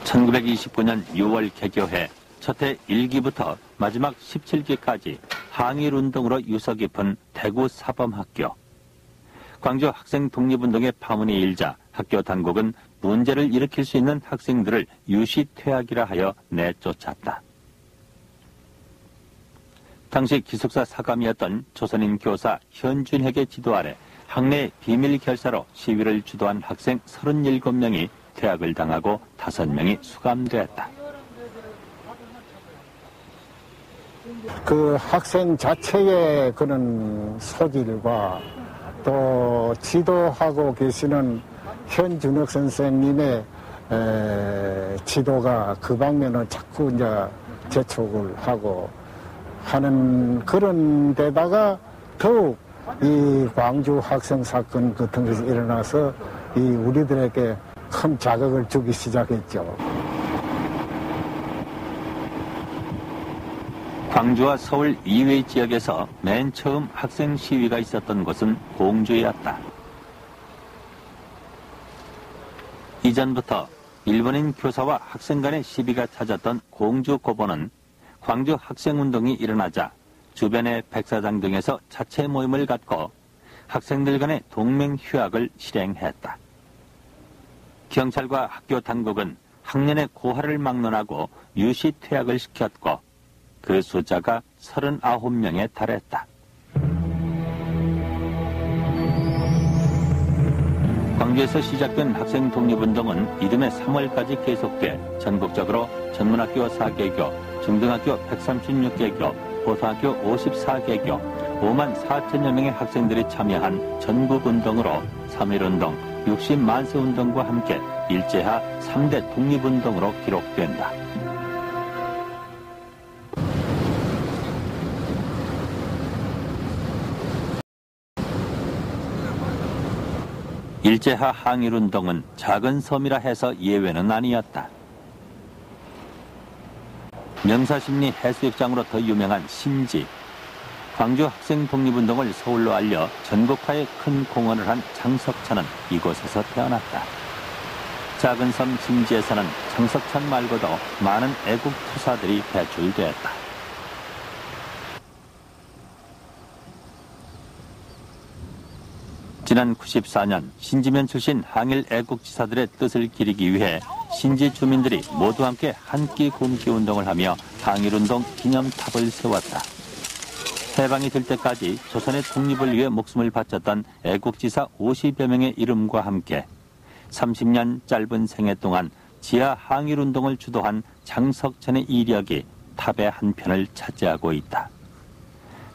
(1929년 6월) 개교해 첫해 1기부터 마지막 17기까지 항일운동으로 유서 깊은 대구 사범학교. 광주 학생 독립운동의 파문이 일자 학교 당국은 문제를 일으킬 수 있는 학생들을 유시 퇴학이라 하여 내쫓았다. 당시 기숙사 사감이었던 조선인 교사 현준혁의 지도 아래 학내 비밀 결사로 시위를 주도한 학생 37명이 퇴학을 당하고 5명이 수감됐다. 그 학생 자체의 그런 소질과 또 지도하고 계시는 현준혁 선생님의 지도가 그 방면을 자꾸 이제 재촉을 하고 하는 그런 데다가 더욱 이 광주 학생 사건 같은 것이 일어나서 이 우리들에게 큰 자극을 주기 시작했죠. 광주와 서울 이외 지역에서 맨 처음 학생 시위가 있었던 곳은 공주였다. 이전부터 일본인 교사와 학생 간의 시비가 잦았던 공주 고보는 광주 학생운동이 일어나자 주변의 백사장 등에서 자체 모임을 갖고 학생들 간의 동맹 휴학을 실행했다. 경찰과 학교 당국은 학년의 고하를 막론하고 유시 퇴학을 시켰고 그 숫자가 39명에 달했다. 광주에서 시작된 학생 독립운동은 이듬해 3월까지 계속돼 전국적으로 전문학교 4개교, 중등학교 136개교, 고등학교 54개교, 5만 4천여 명의 학생들이 참여한 전국운동으로 3.1운동, 60만세운동과 함께 일제하 3대 독립운동으로 기록된다. 일제하 항일운동은 작은 섬이라 해서 예외는 아니었다. 명사심리 해수욕장으로 더 유명한 신지, 광주 학생 독립운동을 서울로 알려 전국화에 큰 공헌을 한 장석천은 이곳에서 태어났다. 작은 섬 신지에서는 장석천 말고도 많은 애국 투사들이 배출됐다. 지난 94년 신지면 출신 항일 애국지사들의 뜻을 기리기 위해 신지 주민들이 모두 함께 한 끼 굶기 운동을 하며 항일운동 기념탑을 세웠다. 해방이 될 때까지 조선의 독립을 위해 목숨을 바쳤던 애국지사 50여 명의 이름과 함께 30년 짧은 생애 동안 지하 항일운동을 주도한 장석천의 이력이 탑의 한 편을 차지하고 있다.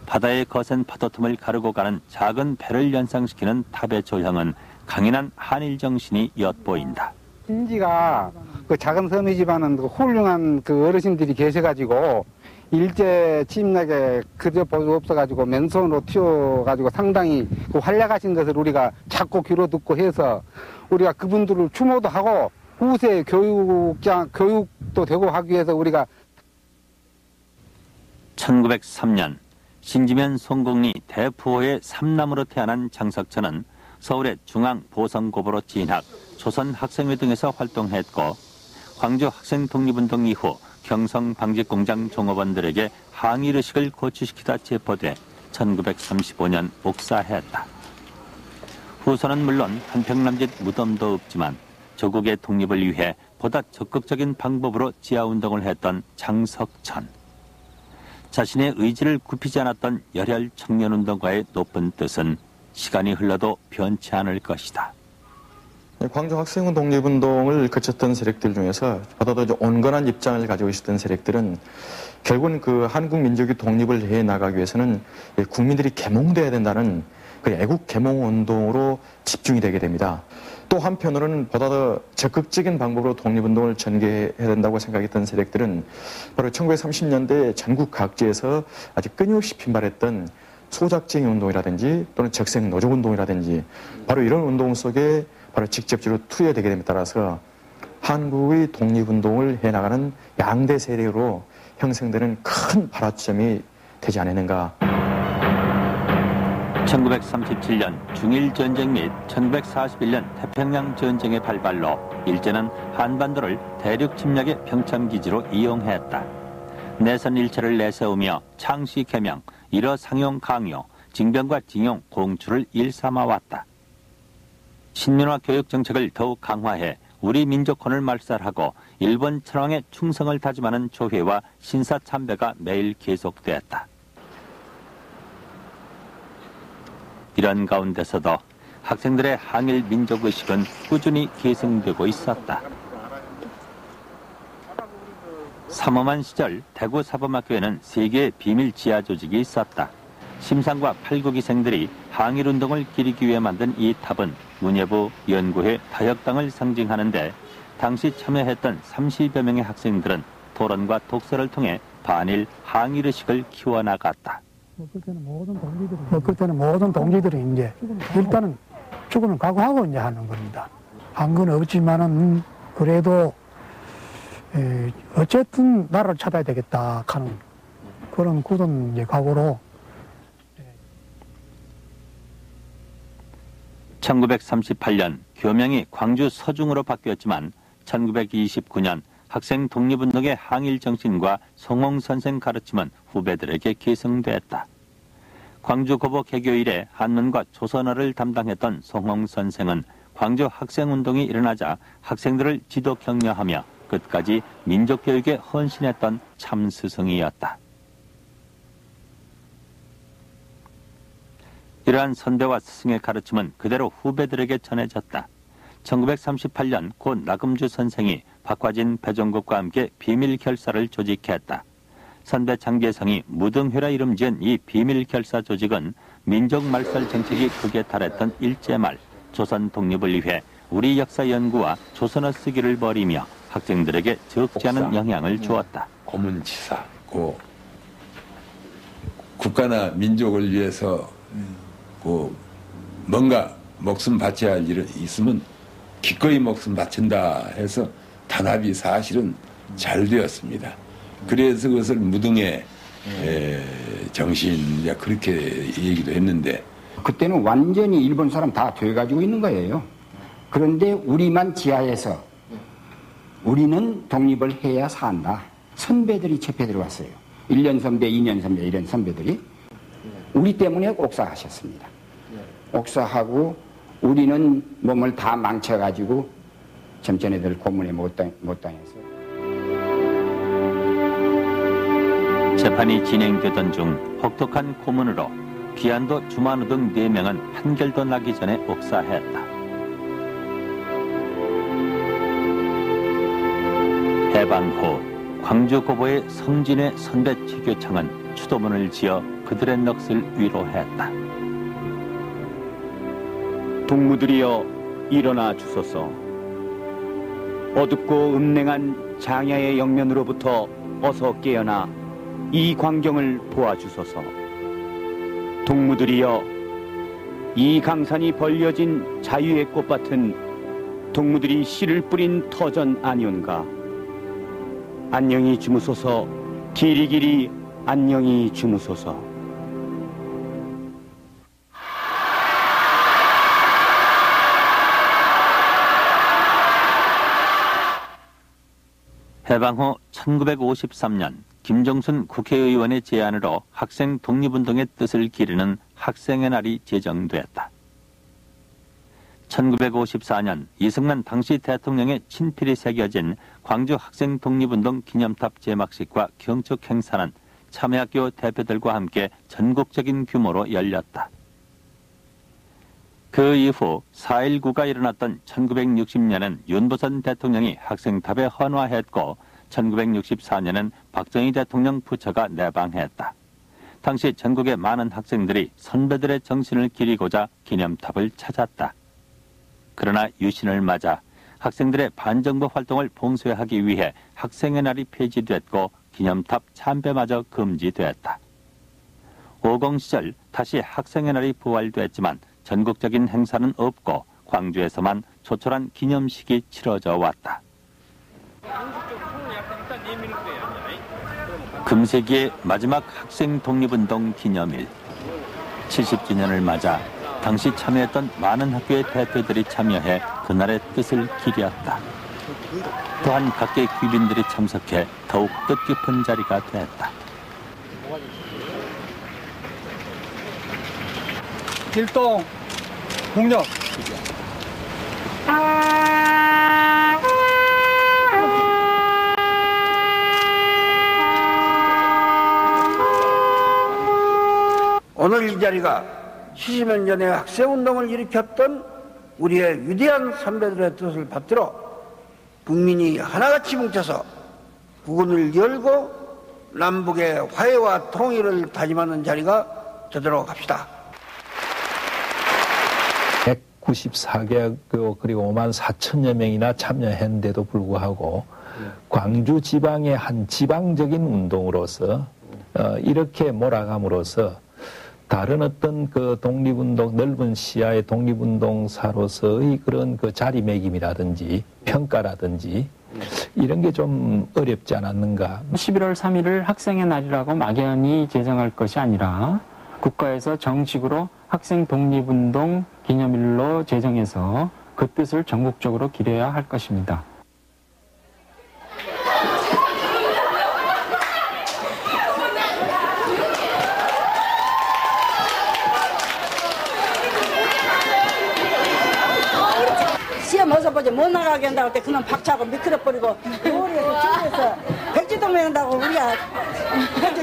바다의 거센 파도 틈을 가르고 가는 작은 배를 연상시키는 탑의 조형은 강인한 한일 정신이 엿보인다. 신지가 그 작은 섬이지만은 그 훌륭한 그 어르신들이 계셔가지고 일제 침략에 그저 보수 없어가지고 맨손으로 튀어가지고 상당히 그 활약하신 것을 우리가 자꾸 귀로 듣고 해서 우리가 그분들을 추모도 하고 후세 교육도 되고 하기 위해서 우리가 1903년 신지면 송곡리 대푸호의 삼남으로 태어난 장석천은 서울의 중앙보성고보로 진학, 조선학생회 등에서 활동했고 광주 학생 독립운동 이후 경성방직공장 종업원들에게 항일의식을 고취시키다 체포돼 1935년 옥사했다. 후손은 물론 한평남짓 무덤도 없지만 조국의 독립을 위해 보다 적극적인 방법으로 지하운동을 했던 장석천. 자신의 의지를 굽히지 않았던 열혈 청년운동가의 높은 뜻은 시간이 흘러도 변치 않을 것이다. 광주 학생운 독립운동을 거쳤던 세력들 중에서 보다 더 온건한 입장을 가지고 있었던 세력들은 결국은 그 한국 민족의 독립을 해 나가기 위해서는 국민들이 계몽돼야 된다는 그 애국 계몽 운동으로 집중이 되게 됩니다. 또 한편으로는 보다 더 적극적인 방법으로 독립운동을 전개해야 된다고 생각했던 세력들은 바로 1930년대 전국 각지에서 아주 끊임없이 빈발했던 소작쟁이 운동이라든지 또는 적색 노조 운동이라든지 바로 이런 운동 속에 바로 직접적으로 투여되게 됨에 따라서 한국의 독립운동을 해나가는 양대 세력으로 형성되는 큰 발화점이 되지 않았는가. 1937년 중일전쟁 및 1941년 태평양 전쟁의 발발로 일제는 한반도를 대륙 침략의 병참기지로 이용했다. 내선 일체를 내세우며 창시 개명, 일어 상용 강요, 징병과 징용, 공출을 일삼아왔다. 신민화 교육 정책을 더욱 강화해 우리 민족혼을 말살하고 일본 천황의 충성을 다짐하는 조회와 신사참배가 매일 계속되었다. 이런 가운데서도 학생들의 항일 민족의식은 꾸준히 계승되고 있었다. 삼엄한 시절 대구 사범학교에는 3개의 비밀 지하 조직이 있었다. 심상과 팔구기생들이 항일운동을 기리기 위해 만든 이 탑은 문예부, 연구회, 타혁당을 상징하는데 당시 참여했던 30여 명의 학생들은 토론과 독서를 통해 반일 항일의식을 키워나갔다. 그때는 모든 동지들이 이제 일단은 죽음을 각오하고 이제 하는 겁니다. 한 건 없지만은 그래도 어쨌든 나라를 찾아야 되겠다 하는 그런 굳은 이제 각오로. 1938년 교명이 광주 서중으로 바뀌었지만 1929년 학생 독립운동의 항일 정신과 송홍 선생 가르침은 후배들에게 계승됐다. 광주 고보 개교 이래 한문과 조선어를 담당했던 송홍 선생은 광주 학생운동이 일어나자 학생들을 지도 격려하며 끝까지 민족교육에 헌신했던 참 스승이었다. 이러한 선배와 스승의 가르침은 그대로 후배들에게 전해졌다. 1938년 고 나금주 선생이 박화진, 배종국과 함께 비밀 결사를 조직했다. 선배 장계성이 무등회라 이름 지은 이 비밀 결사 조직은 민족 말살 정책이 극에 달했던 일제 말 조선 독립을 위해 우리 역사 연구와 조선어 쓰기를 벌이며 학생들에게 적지 않은 영향을 주었다. 고문치사, 국가나 민족을 위해서 뭔가 목숨 바쳐야 할 일이 있으면 기꺼이 목숨 바친다 해서 단합이 사실은 잘 되었습니다. 그래서 그것을 무등의 정신, 그렇게 얘기도 했는데. 그때는 완전히 일본 사람 다 돼가지고 있는 거예요. 그런데 우리만 지하에서 우리는 독립을 해야 산다. 선배들이 집회 들어왔어요. 1년 선배, 2년 선배 이런 선배들이 우리 때문에 옥사하셨습니다. 옥사하고 우리는 몸을 다 망쳐가지고 점전애들 고문에 못 당해서. 재판이 진행되던 중 혹독한 고문으로 귀안도, 주만우 등 4명은 판결도 나기 전에 옥사했다. 해방 후 광주 고보의 성진의 선배 최교창은 추도문을 지어 그들의 넋을 위로했다. 동무들이여 일어나 주소서. 어둡고 음랭한 장야의 영면으로부터 어서 깨어나 이 광경을 보아주소서. 동무들이여 이 강산이 벌려진 자유의 꽃밭은 동무들이 씨를 뿌린 터전 아니온가. 안녕히 주무소서. 길이길이 안녕히 주무소서. 해방 후 1953년 김정순 국회의원의 제안으로 학생 독립운동의 뜻을 기리는 학생의 날이 제정됐다. 1954년 이승만 당시 대통령의 친필이 새겨진 광주 학생 독립운동 기념탑 제막식과 경축 행사는 참여학교 대표들과 함께 전국적인 규모로 열렸다. 그 이후 4.19가 일어났던 1960년엔 윤보선 대통령이 학생탑에 헌화했고 1964년엔 박정희 대통령 부처가 내방했다. 당시 전국의 많은 학생들이 선배들의 정신을 기리고자 기념탑을 찾았다. 그러나 유신을 맞아 학생들의 반정부 활동을 봉쇄하기 위해 학생의 날이 폐지됐고 기념탑 참배마저 금지됐다. 50 시절 다시 학생의 날이 부활됐지만 전국적인 행사는 없고 광주에서만 초촐한 기념식이 치러져 왔다. 금세기의 마지막 학생 독립운동 기념일 70주년을 맞아 당시 참여했던 많은 학교의 대표들이 참여해 그날의 뜻을 기렸다. 또한 각계 귀빈들이 참석해 더욱 뜻깊은 자리가 됐다. 일동 공력 오늘 이 자리가 70년 전에 학생운동을 일으켰던 우리의 위대한 선배들의 뜻을 받들어 국민이 하나같이 뭉쳐서 국군을 열고 남북의 화해와 통일을 다짐하는 자리가 되도록 합시다. 194개국 그리고 54,000여 명이나 참여했는데도 불구하고 광주 지방의 한 지방적인 운동으로서 이렇게 몰아감으로써 다른 어떤 그 독립운동, 넓은 시야의 독립운동사로서의 그런 그 자리매김이라든지 평가라든지 이런 게 좀 어렵지 않았는가. 11월 3일을 학생의 날이라고 막연히 제정할 것이 아니라 국가에서 정식으로 학생 독립운동 기념일로 제정해서 그 뜻을 전국적으로 기려야 할 것입니다. 시험 어서 보지 못 나가게 한다고 때 그놈 박차고 미끄러버리고 요리에서 집에서 백지동맹 한다고 우리가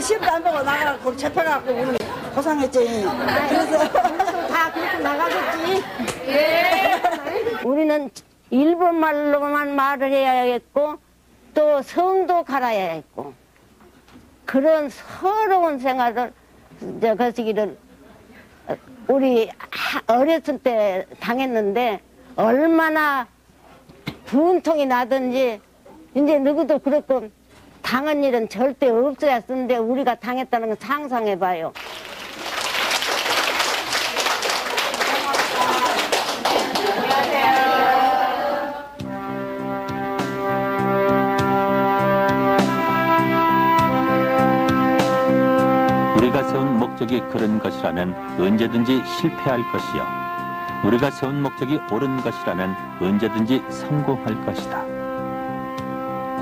시험도 안 보고 나가고 잡혀갖고 우리 고생했지. 그래서 다 그렇게 나가겠지. 우리는 일본말로만 말을 해야겠고 또 성도 갈아야 했고 그런 서러운 생활을 거시기를 우리 어렸을 때 당했는데 얼마나 분통이 나든지 이제 누구도 그렇고 당한 일은 절대 없어야 쓰는데 우리가 당했다는 건 상상해봐요. 우리가 세운 목적이 그런 것이라면 언제든지 실패할 것이요. 우리가 세운 목적이 옳은 것이라면 언제든지 성공할 것이다.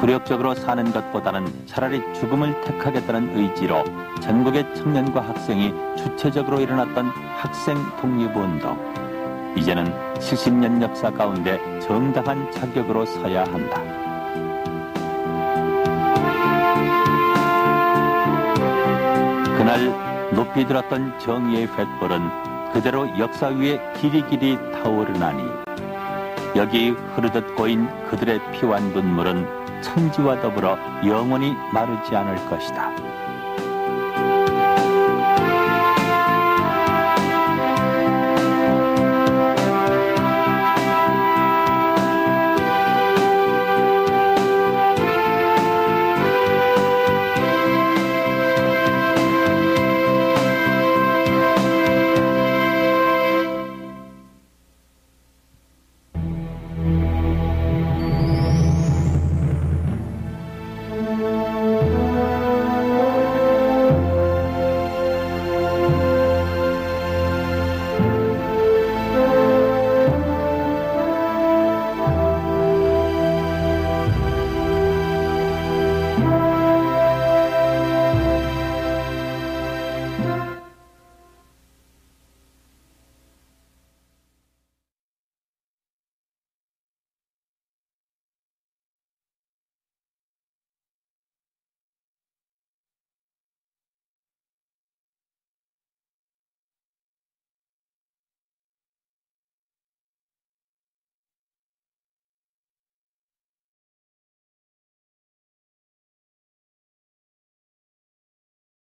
굴욕적으로 사는 것보다는 차라리 죽음을 택하겠다는 의지로 전국의 청년과 학생이 주체적으로 일어났던 학생 독립운동. 이제는 70년 역사 가운데 정당한 자격으로 서야 한다. 그날 높이 들었던 정의의 횃불은 그대로 역사 위에 길이길이 타오르나니 여기 흐르듯 고인 그들의 피와 눈물은 천지와 더불어 영원히 마르지 않을 것이다.